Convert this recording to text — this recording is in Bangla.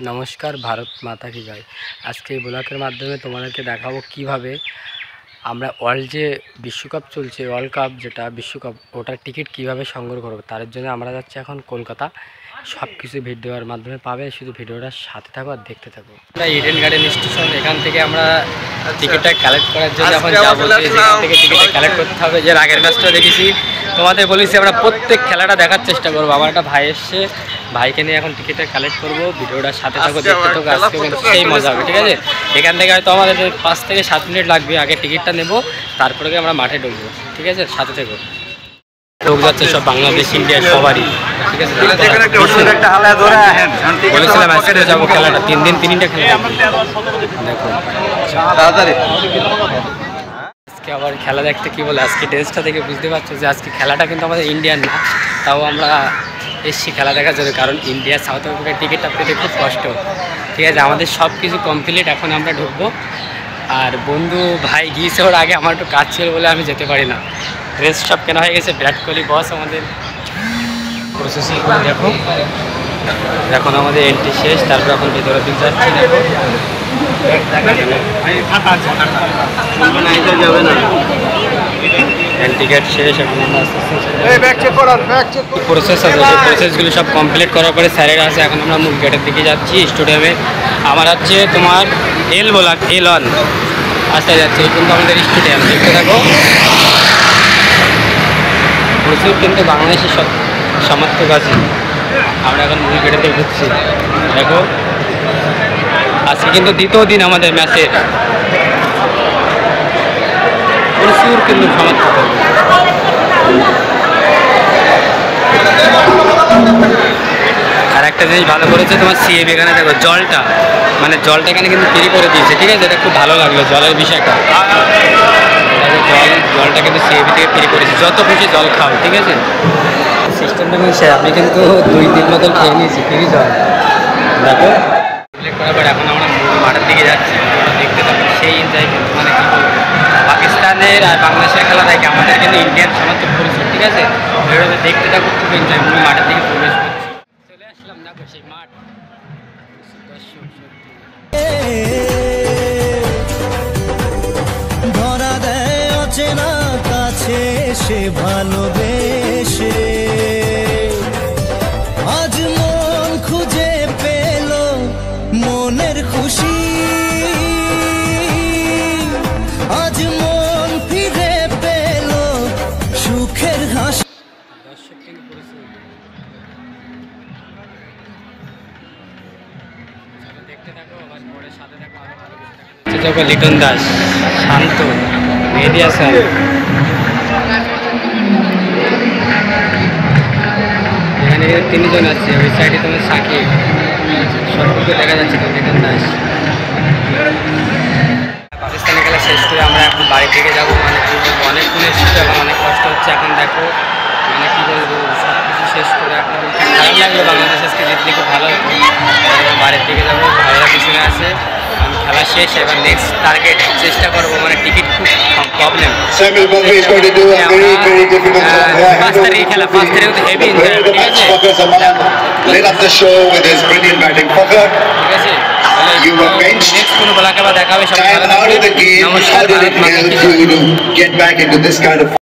নমস্কার, ভারত মাতা কি জয়। আজকে এই ব্লগের মাধ্যমে তোমাদেরকে দেখাবো কিভাবে আমরা ওয়ার্ল্ড যে বিশ্বকাপ চলছে, ওয়ার্ল্ড কাপ যেটা বিশ্বকাপ, ওটার টিকিট কিভাবে সংগ্রহ করবো। তার জন্য আমরা যাচ্ছি এখন কলকাতা। সব কিছু ভিডিওর মাধ্যমে পাবে, শুধু ভিডিওটার সাথে থাকো আর দেখতে থাকো। আমরা ইডেন গার্ডেন স্টেশন, এখান থেকে আমরা টিকিটটা কালেক্ট করার জন্য এখন যাবো। যেখান থেকে টিকিটটা কালেক্ট করতে হবে। যে আগের ম্যাচটা দেখেছি, তোমাদের বলেছি আমরা প্রত্যেক খেলাটা দেখার চেষ্টা করবো। আমার একটা ভাই এসছে, ভাইকে নিয়ে এখন টিকিটটা কালেক্ট করবো। ভিডিওটার সাথে থাকো, দেখতে থাকো। আজকে কিন্তু সেই মজা হবে, ঠিক আছে। এখান থেকে হয়তো আমাদের 5 থেকে 7 মিনিট লাগবে। আগে টিকিটটা নেবো, তারপরে আমরা মাঠে ঢুকবো, ঠিক আছে। সাথে থেকো। লোক যাচ্ছে সব বাংলাদেশ, ইন্ডিয়া সবারই, ঠিক আছে। বলেছিলাম আজকে যাবো খেলাটা, 3 দিন 3টা খেলা দেখো। আজকে আবার খেলা দেখতে কি বলে, আজকে ড্রেসটা থেকে বুঝতে পারছো যে আজকে খেলাটা কিন্তু আমাদের ইন্ডিয়ান না, তাও আমরা এসছি খেলা দেখার জন্য। কারণ ইন্ডিয়া সাউথ আফ্রিকার টিকিটটা পেতে খুব কষ্ট, ঠিক আছে। আমাদের সব কিছু কমপ্লিট, এখন আমরা ঢুকবো। আর বন্ধু ভাই গিয়েছে, ওর আগে আমার একটু কাজ ছিল বলে আমি যেতে পারি না। ড্রেস সব কেনা হয়ে গেছে। বিরাট কোহলি বস আমাদের প্রসেসিং করে দেখো। এখন আমাদের এন্ট্রি শেষ, তারপর এখন ভেতরের দিক যাচ্ছি। দেখো যাবে না, টিকিট শেষ। এখন আমরা প্রসেস আছে, সেই প্রসেসগুলো সব কমপ্লিট করার পরে স্যারেরা আছে। এখন আমরা মূল গেটের দিকে যাচ্ছি স্টেডিয়ামে। আমার হচ্ছে তোমার L1 আসতে যাচ্ছে, এই কিন্তু আমাদের স্টেডিয়াম। দেখতে থাকো, প্রচুর কিন্তু বাংলাদেশের সমর্থক আছে। আমরা এখন মূল গেটেতে ঢুকছি। দেখো আজকে কিন্তু দ্বিতীয় দিন আমাদের ম্যাচের, প্রচুর কিন্তু সমর্থক। আর একটা জিনিস ভালো করেছে তোমার সিএবি, এখানে দেখো জলটা, মানে জলটা এখানে কিন্তু ফ্রি করে দিয়েছে, ঠিক আছে। এটা খুব ভালো লাগলো জলের বিষয়টা। জলটা কিন্তু সিএবি থেকে ফ্রি করেছে, যত খুশি জল খাও, ঠিক আছে। সিস্টেমটা কিন্তু আমি কিন্তু 2-3 বোতল খেয়ে নিয়েছি ফ্রি জল। দেখো করার পর এখন আমরা মাঠের দিকে যাচ্ছি। দেখতে পাবো সেই এনজয় কিন্তু, মানে কী বলবো, পাকিস্তানের আর বাংলাদেশের খেলা দেখে আমাদের কিন্তু ইন্ডিয়ান সমর্থক করেছে, ঠিক আছে। ভিডিওটা দেখতে থাকো, খুব এনজয়। মূল মাঠের দিকে প্রবেশ করছি, চলে আসলাম। দেখো সেই মাঠ, ধরা দেয় অচেনা কাছে সে ভালোবেসে। আজ মন খুঁজে পেল মনের খুশি, আজ মন ফিরে পেল সুখের হাসি। দর্শক কিন্তু করেছে, দেখতে থাকো। আবার পরে সাথে থাকো, আরো ভালো কিছু দেখো। লিটন দাস, শান্ত, মেহেদি হাসান, এখানে 3 জন আছে। ওই সাইডে তোমার সাকিব, সবটুকু দেখা যাচ্ছে তো লিটন দাস। পাকিস্তানি খেলা শেষ করে আমরা এখন বাড়ি থেকে যাবো। মানে কী বলবো, অনেকক্ষণ এসেছি, এখন অনেক কষ্ট হচ্ছে। এখন দেখো মানে কী বলবো, সব কিছু শেষ করে এখন খারাপ লাগলো। বাংলাদেশ আজকে জিতলে খুব ভালো হতো। বাড়ির দিকে যাবো, ভাইয়েরা পিছনে আছে। খেলা শেষ, এবার নেক্সট টার্গেট চেষ্টা করবো। মানে টিকিট খুব প্রবলেম। 5 তারিখে খেলা, 5 তারিখে তো হেভি এনজয়, ঠিক আছে। ঠিক আছে, নেক্সট কোনো ব্লগে আবার দেখা হবে। সবাই ভালো থাকবে। নমস্কার, ভারত মাতা কি জয়।